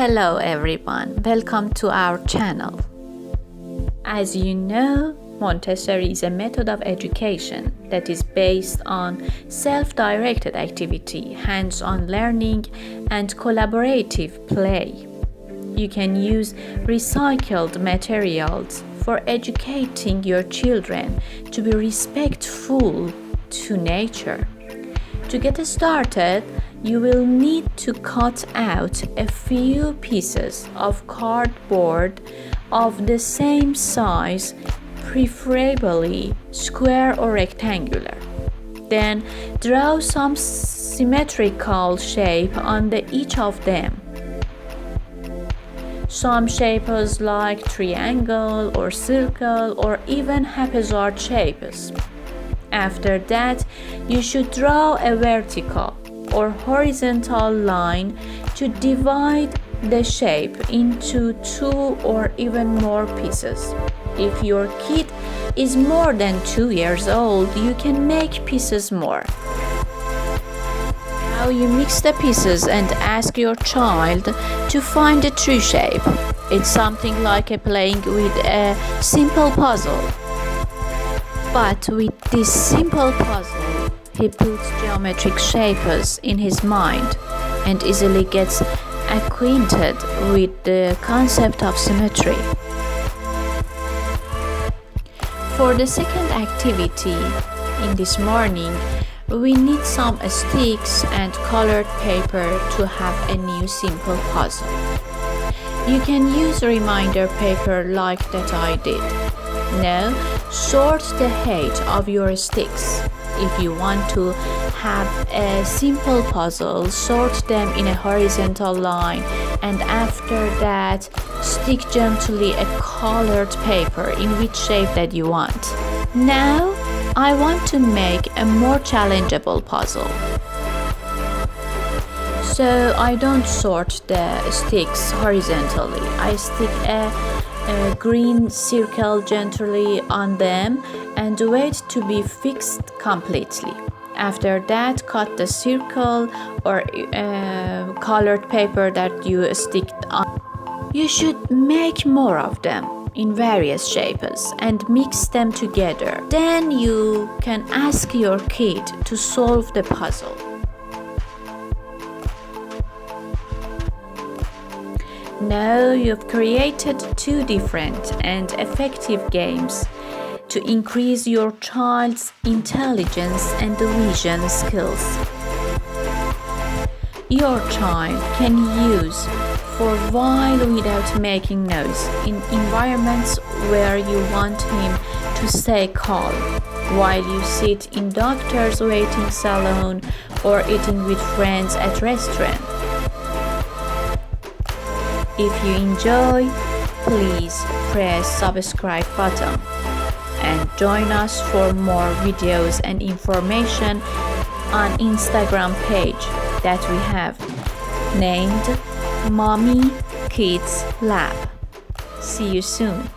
Hello everyone, welcome to our channel. As you know, Montessori is a method of education that is based on self-directed activity, hands-on learning, and collaborative play. You can use recycled materials for educating your children to be respectful to nature. To get started, you will need to cut out a few pieces of cardboard of the same size, preferably square or rectangular. Then draw some symmetrical shape on each of them. Some shapes like triangle or circle or even haphazard shapes. After that, you should draw a vertical or horizontal line to divide the shape into 2 or even more pieces. If your kid is more than 2 years old, you can make pieces more. Now you mix the pieces and ask your child to find the true shape. It's something like playing with a simple puzzle. But with this simple puzzle, he puts geometric shapes in his mind and easily gets acquainted with the concept of symmetry. For the second activity in this morning, we need some sticks and colored paper to have a new simple puzzle. You can use reminder paper like that I did. Now, sort the height of your sticks. If you want to have a simple puzzle, sort them in a horizontal line, and after that, stick gently a colored paper in which shape that you want. Now, I want to make a more challengeable puzzle. So I don't sort the sticks horizontally. I stick a green circle gently on them and wait to be fixed completely. After that, cut the circle or colored paper that you stick on. You should make more of them in various shapes and mix them together. Then you can ask your kid to solve the puzzle. Now you've created 2 different and effective games to increase your child's intelligence and vision skills. Your child can use for while without making noise in environments where you want him to stay calm while you sit in doctor's waiting salon or eating with friends at restaurant. If you enjoy, please press subscribe button and join us for more videos and information on Instagram page that we have named Mommy Kids Lab. See you soon.